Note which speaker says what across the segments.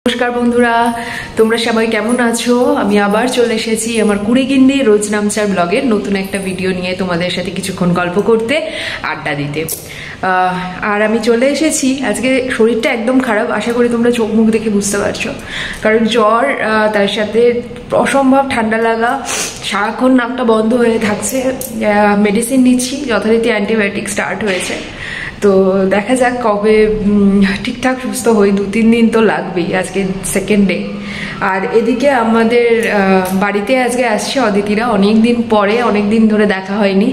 Speaker 1: নমস্কার বন্ধুরা, তোমরা সবাই কেমন আছো? আমি আবার চলে এসেছি আমার কুড়িগিন্নি রোজ নামচার ব্লগের নতুন একটা ভিডিও নিয়ে তোমাদের সাথে কিছুক্ষণ গল্প করতে, আড্ডা দিতে। আর আমি চলে এসেছি, আজকে শরীরটা একদম খারাপ, আশা করি তোমরা চোখ মুখ দেখে বুঝতে পারছো, কারণ জ্বর, তার সাথে অসম্ভব ঠান্ডা লাগা, সারাক্ষণ নাকটা বন্ধ হয়ে থাকছে। মেডিসিন নিচ্ছি, যথারীতি অ্যান্টিবায়োটিক স্টার্ট হয়েছে, তো দেখা যাক কবে ঠিকঠাক সুস্থ হই। 2-3 দিন তো লাগবেই, আজকে সেকেন্ড ডে। আর এদিকে আমাদের বাড়িতে আজকে আসছে অদিতিরা, অনেক দিন পরে, অনেক দিন ধরে দেখা হয়নি,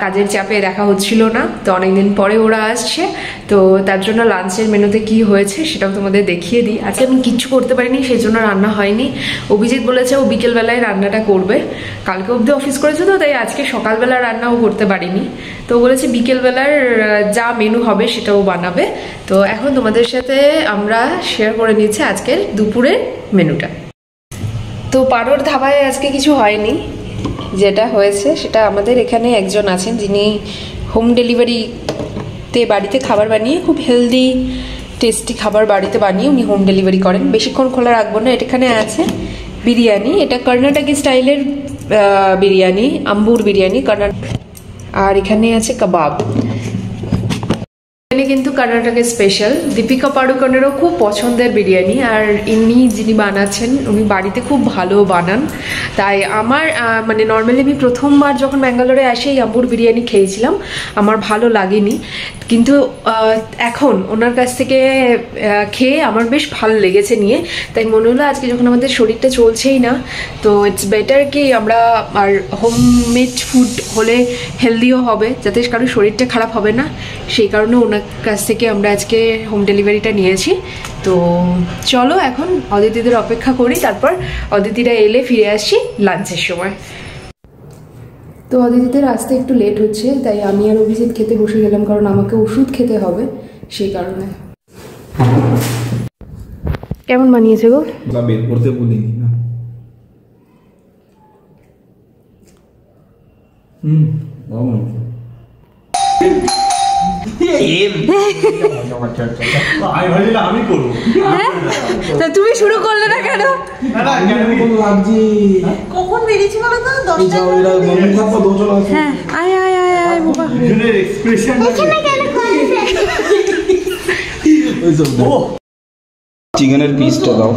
Speaker 1: কাজের চাপে দেখা হচ্ছিল না, তো অনেক দিন পরে ওরা আসছে। তো তার জন্য লাঞ্চের মেনুতে কি হয়েছে সেটাও তোমাদের দেখিয়ে দিই। আজকে আমি কিচ্ছু করতে পারিনি, সেই জন্য রান্না হয়নি। অভিজিৎ বলেছে ও বিকেলবেলায় রান্নাটা করবে, কালকে অবধি অফিস করেছে, তো তাই আজকে সকালবেলা রান্নাও করতে পারিনি। তো বলেছে বিকেলবেলার যা মেনু হবে সেটাও বানাবে। তো এখন তোমাদের সাথে আমরা শেয়ার করে নিচ্ছি আজকের দুপুরের মেনুটা। তো পারোর ধাবায় আজকে কিছু হয়নি, যেটা হয়েছে সেটা আমাদের এখানে একজন আছেন যিনি হোম ডেলিভারিতে বাড়িতে খাবার বানিয়ে, খুব হেলদি টেস্টি খাবার বাড়িতে বানিয়ে উনি হোম ডেলিভারি করেন। বেশিক্ষণ খোলা রাখবো না। এখানে আছে বিরিয়ানি, এটা কর্ণাটকি স্টাইলের বিরিয়ানি, আম্বুর বিরিয়ানি কর্ণাটক। আর এখানে আছে কাবাব, এখানে কিন্তু কর্ণাটকের স্পেশাল। দীপিকা পাড়ুকোনেরও খুব পছন্দের বিরিয়ানি, আর ইনি যিনি বানাচ্ছেন উনি বাড়িতে খুব ভালো বানান। তাই আমার মানে নর্মালি আমি প্রথমবার যখন ব্যাঙ্গালোরে আসি এই আম্বুর বিরিয়ানি খেয়েছিলাম, আমার ভালো লাগেনি, কিন্তু এখন ওনার কাছ থেকে খেয়ে আমার বেশ ভালো লেগেছে নিয়ে। তাই মনে হলো আজকে যখন আমাদের শরীরটা চলছেই না, তো ইটস বেটার কি আমরা আর হোমমেড ফুড হলে হেলদিও হবে, যাতে কারোর শরীরটা খারাপ হবে না, সেই কারণে ওনার কাছ থেকে আমরা আজকে হোম ডেলিভারিটা নিয়েছি। তো চলো এখন অদিতিদের অপেক্ষা করি, তারপর অদিতিরা এলে ফিরে আসি লাঞ্চের সময়। তো অদিতিদের আসতে একটু লেট হচ্ছে, তাই আমি আর অভিজিৎ খেতে বসে গেলাম, কারণ আমাকে ওষুধ খেতে হবে, সেই কারণে। কেমন বানিয়েছে গো?
Speaker 2: বের করতে বলিনি না।
Speaker 1: তুমি শুরু করলে না কেন?
Speaker 3: কখন বেরিয়েছি বলো তো? 10টা।
Speaker 1: হ্যাঁ, আয় আয় আয় আয় বাবা।
Speaker 2: চিকেনের পিসটা দাও,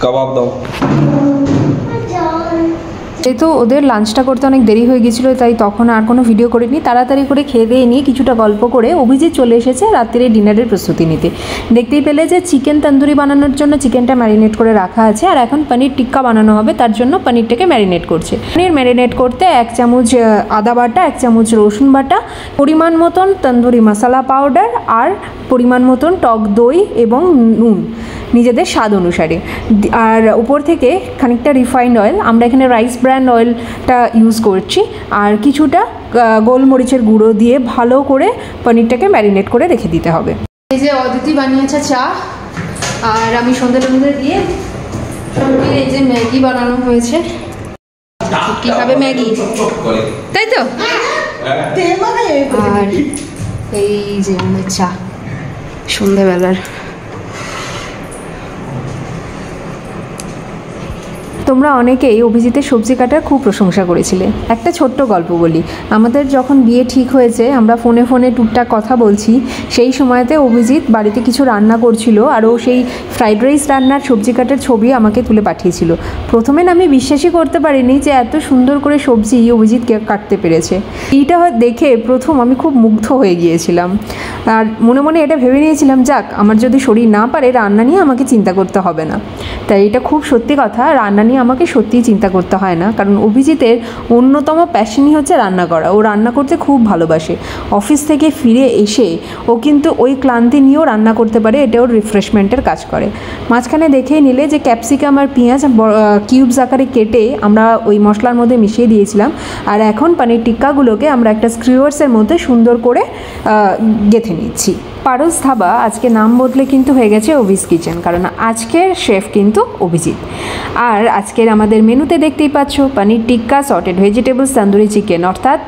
Speaker 2: কাবাব দাও।
Speaker 1: যেহেতু ওদের লাঞ্চটা করতে অনেক দেরি হয়ে গেছিলো, তাই তখন আর কোনো ভিডিও করিনি। তাড়াতাড়ি করে খেয়ে দিয়ে নিয়ে কিছুটা গল্প করে অভিজিৎ চলে এসেছে রাত্রিরে ডিনারের প্রস্তুতি নিতে। দেখতেই পেলে যে চিকেন তন্দুরি বানানোর জন্য চিকেনটা ম্যারিনেট করে রাখা আছে, আর এখন পনির টিক্কা বানানো হবে, তার জন্য পনিরটাকে ম্যারিনেট করছে। পনির ম্যারিনেট করতে 1 চামচ আদা বাটা, 1 চামচ রসুন বাটা, পরিমাণ মতন তন্দুরি মশলা পাউডার, আর পরিমাণ মতন টক দই এবং নুন নিজেদের স্বাদ অনুসারে, আর উপর থেকে খানিকটা রিফাইন্ড অয়েল, আমরা এখানে রাইস ব্র্যান্ড অয়েলটা ইউজ করছি, আর কিছুটা গোলমরিচের গুঁড়ো দিয়ে ভালো করে পনিরটাকে ম্যারিনেট করে রেখে দিতে হবে। এই যে অদিতি বানিয়েছে চা, আর আমি সন্ধ্যে দিয়ে সঙ্গে এই যে ম্যাগি বানানো হয়েছে। কি খাবে? ম্যাগি, তাই তো? আর এই যে চা সন্ধ্যেবেলার। তোমরা অনেকেই অভিজিতের সবজি কাটার খুব প্রশংসা করেছিলে। একটা ছোট্ট গল্প বলি। আমাদের যখন বিয়ে ঠিক হয়েছে, আমরা ফোনে ফোনে টুকটাক কথা বলছি, সেই সময়তে অভিজিৎ বাড়িতে কিছু রান্না করছিল, আর ও সেই ফ্রাইড রাইস রান্নার সবজি কাটার ছবি আমাকে তুলে পাঠিয়েছিল। প্রথমে না আমি বিশ্বাসই করতে পারিনি যে এত সুন্দর করে সবজি অভিজিৎ কাটতে পেরেছে। এইটা দেখে প্রথম আমি খুব মুগ্ধ হয়ে গিয়েছিলাম, আর মনে মনে এটা ভেবে নিয়েছিলাম, যাক আমার যদি শরীর না পারে, রান্না নিয়ে আমাকে চিন্তা করতে হবে না। তাই এটা খুব সত্যি কথা, রান্না নিয়ে আমাকে সত্যিই চিন্তা করতে হয় না, কারণ অভিজিতের অন্যতম প্যাশনই হচ্ছে রান্না করা। ও রান্না করতে খুব ভালোবাসে। অফিস থেকে ফিরে এসে ও কিন্তু ওই ক্লান্তি নিয়েও রান্না করতে পারে, এটা ওর রিফ্রেশমেন্টের কাজ করে। মাঝখানে দেখেই নিলে যে ক্যাপসিকাম আর পেঁয়াজ কিউবস আকারে কেটে আমরা ওই মশলার মধ্যে মিশিয়ে দিয়েছিলাম, আর এখন পনির টিক্কাগুলোকে আমরা একটা স্ক্রিওয়ার্সের মধ্যে সুন্দর করে গেঁথে নিচ্ছি। পারস ধাবা আজকে নাম বদলে কিন্তু হয়ে গেছে অভিজ কিচেন, কারণ আজকের শেফ কিন্তু অভিজিৎ। আর আজকের আমাদের মেনুতে দেখতেই পাচ্ছ paneer tikka, sorted vegetables, tandoori chicken, অর্থাৎ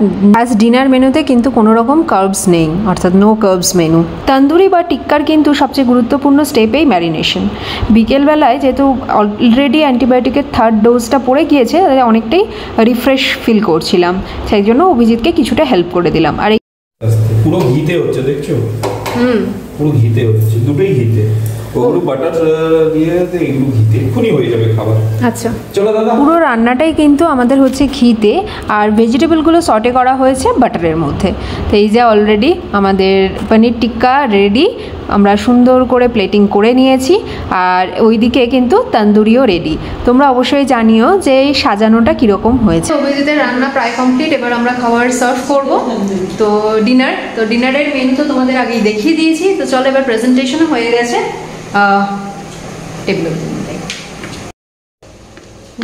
Speaker 1: আজ ডিনার মেনুতে কিন্তু কোনো রকম কার্বস নেই, অর্থাৎ নো কার্বস মেনু। তন্দুরি বা টিক্কার কিন্তু সবচেয়ে গুরুত্বপূর্ণ স্টেপেই ম্যারিনেশন। বিকেলবেলায় যেহেতু অলরেডি অ্যান্টিবায়োটিকের থার্ড ডোজটা পড়ে গিয়েছে, অনেকটাই রিফ্রেশ ফিল করছিলাম, সেই জন্য অভিজিৎকে কিছুটা হেল্প করে দিলাম। আর
Speaker 2: পুরো ঘিতে হচ্ছে, দেখছো? পুরো ঘিতে হচ্ছে, দুটোই ঘিতে। ওগুলো বাটার দিয়ে এগুলো ঘিতে এক্ষুনি হয়ে যাবে খাবার।
Speaker 1: আচ্ছা
Speaker 2: চলো দাদা।
Speaker 1: পুরো রান্নাটাই কিন্তু আমাদের হচ্ছে ঘিতে, আর ভেজিটেবলগুলো সর্টে করা হয়েছে বাটারের মধ্যে। তো এই যে অলরেডি আমাদের পনির টিক্কা রেডি, আমরা সুন্দর করে প্লেটিং করে নিয়েছি, আর ওইদিকে কিন্তু তন্দুরিও রেডি। তোমরা অবশ্যই জানিও যে এই সাজানোটা কীরকম হয়েছে। অভিজিতের রান্না প্রায় কমপ্লিট, এবার আমরা খাবার সার্ভ করব। তো ডিনারের মেনু তো তোমাদের আগেই দেখিয়ে দিয়েছি। তো চলো এবার প্রেজেন্টেশনও হয়ে গেছে। টেবিলের মধ্যে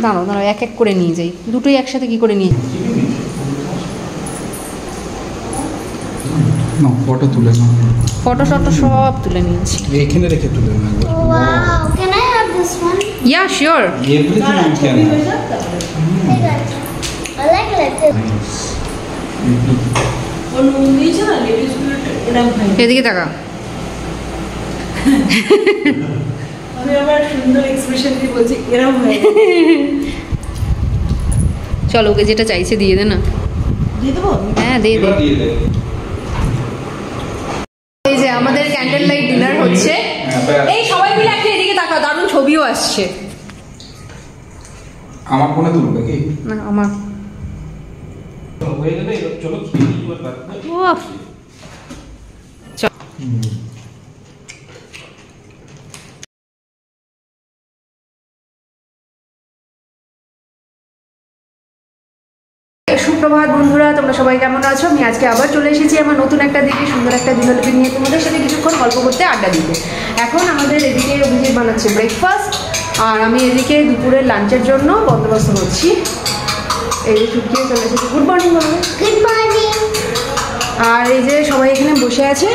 Speaker 1: দাঁড়াও এক এক করে নিয়ে যাই, দুটোই একসাথে কি করে নিয়ে
Speaker 2: না, ফটো তুলে নাও।
Speaker 1: ফটো সব তুলে নিয়েছি,
Speaker 2: এখানে রেখে তুলে নাও একবার।
Speaker 4: Wow, can I have this one?
Speaker 1: Yeah, sure.
Speaker 2: Everything you can have.
Speaker 4: I got you. I like lettuce.
Speaker 3: ও নুন দিয়েছে না, লেডিসগুলো এরকম হয়।
Speaker 1: এদিকে তাকা।
Speaker 3: আমি আবার সুন্দর এক্সপ্রেশন দিয়ে বলছি এরকম হয়।
Speaker 1: চলো ওকে যেটা চাইছে দিয়ে দে না।
Speaker 3: দিয়ে দেবো?
Speaker 1: হ্যাঁ দিয়ে দে।
Speaker 2: এবার দিয়ে দে।
Speaker 1: এই যে আমাদের ক্যান্ডেল লাইট ডিনার হচ্ছে। এই সবাই মিলে একটা এদিকে তাকাও, দারুণ ছবিও আসছে।
Speaker 2: আমার ফোনে তুলবে কি?
Speaker 1: না আমার
Speaker 2: হয়ে গেলে চলো খেয়ে নিই এবার তারপরে।
Speaker 1: ওহ সুপ্রভাত বন্ধুরা, তোমরা সবাই কেমন আছো? আমি আজকে আবার চলে এসেছি আমার নতুন একটা দিকে, সুন্দর একটা দিনলিপি নিয়ে তোমাদের সাথে কিছুক্ষণ গল্প করতে, আড্ডা দিতে। এখন আমাদের এদিকে অভিজিৎ বানাচ্ছে ব্রেকফাস্ট, আর আমি এদিকে দুপুরের লাঞ্চের জন্য বন্দোবস্ত করছি। এই যে চুটকিয়ে চলে এসেছি। গুড মর্নিং বলো।
Speaker 4: Good morning.
Speaker 1: আর এই যে সবাই এখানে বসে আছে,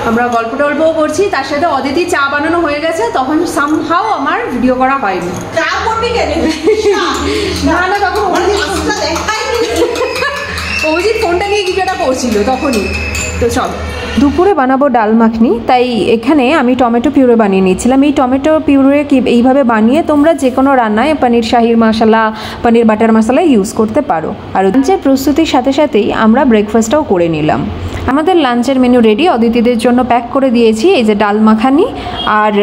Speaker 1: আমরা গল্প টল্পও করছি, তার সাথে অদিতি চা বানানো হয়ে গেছে, তখন সামহাও আমার ভিডিও করা হয়নি।
Speaker 3: চা করবি কেন?
Speaker 1: না তখন
Speaker 3: রাস্তা দেখাইনি।
Speaker 1: অভিজিৎ ফোনটা নিয়ে কিছু একটা করছিল তখনই। তো চল দুপুরে বানাবো ডাল মাখনি, তাই এখানে আমি টমেটো পিউরে বানিয়ে নিয়েছিলাম। এই টমেটো পিউরে কি এইভাবে বানিয়ে তোমরা যে কোনো রান্নায় পনির শাহির মশলা, পনির বাটার মশলা ইউজ করতে পারো। আর লাঞ্চের প্রস্তুতির সাথে সাথেই আমরা ব্রেকফাস্টটাও করে নিলাম। আমাদের লাঞ্চের মেনু রেডি, অদিতিদের জন্য প্যাক করে দিয়েছি। এই যে ডাল মাখানি আর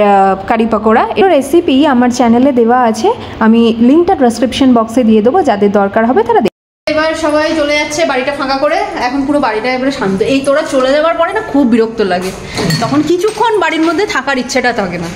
Speaker 1: কারি পকোড়া, এর রেসিপি আমার চ্যানেলে দেওয়া আছে, আমি লিঙ্কটা ডেসক্রিপশন বক্সে দিয়ে দেবো, যাদের দরকার হবে তারা। এবার সবাই চলে যাচ্ছে বাড়িটা ফাঁকা করে, এখন পুরো বাড়িটা এবারে শান্ত। এই তোরা চলে যাওয়ার পরে না খুব বিরক্ত লাগে, তখন কিছুক্ষণ বাড়ির মধ্যে থাকার ইচ্ছেটা থাকে না,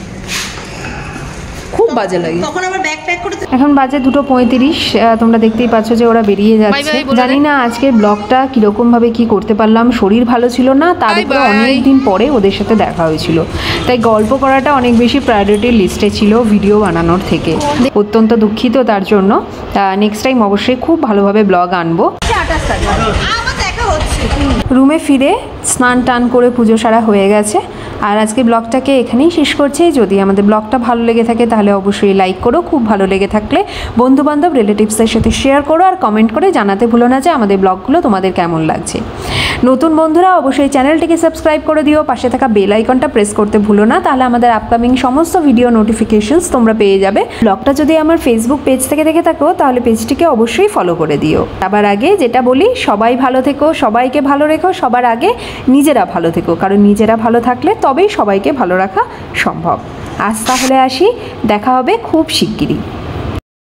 Speaker 1: খুব বাজে লাগে।
Speaker 3: তখন আবার ব্যাগ প্যাক করে
Speaker 1: এখন বাজে 2:35, তোমরা দেখতেই পাচ্ছ যে ওরা বেরিয়ে যাচ্ছে। জানি না আজকের ব্লগটা কিরকম ভাবে কি করতে পারলাম, শরীর ভালো ছিল না, তার উপরে অনেকদিন পরে ওদের সাথে দেখা হয়েছিল, তাই গল্প করাটা অনেক বেশি প্রায়োরিটির লিস্টে ছিল ভিডিও বানানোর থেকে। অত্যন্ত দুঃখিত তার জন্য। নেক্সট টাইম অবশ্যই খুব ভালোভাবে ব্লগ আনবো।
Speaker 3: আমার দেখা হচ্ছে।
Speaker 1: রুমে ফিরে স্নান টান করে পুজো সারা হয়ে গেছে, আর আজকে ব্লগটাকে এখানেই শেষ করছি। যদি আমাদের ব্লগটা ভালো লেগে থাকে তাহলে অবশ্যই লাইক করো, খুব ভালো লেগে থাকলে বন্ধুবান্ধব রিলেটিভসদের সাথে শেয়ার করো, আর কমেন্ট করে জানাতে ভুলো না যে আমাদের ব্লগগুলো তোমাদের কেমন লাগছে। নতুন বন্ধুরা অবশ্যই চ্যানেলটিকে সাবস্ক্রাইব করে দিও, পাশে থাকা বেল আইকনটা প্রেস করতে ভুলো না, তাহলে আমাদের আপকামিং সমস্ত ভিডিও নোটিফিকেশনস তোমরা পেয়ে যাবে। ব্লগটা যদি আমার ফেসবুক পেজ থেকে দেখে থাকো তাহলে পেজটিকে অবশ্যই ফলো করে দিও। আবার আগে যেটা বলি, সবাই ভালো থেকো, সবাইকে ভালো রেখো, সবার আগে নিজেরা ভালো থেকো, কারণ নিজেরা ভালো থাকলে তবেই সবাইকে ভালো রাখা সম্ভব। আজ তাহলে আসি, দেখা হবে খুব শিগগিরই।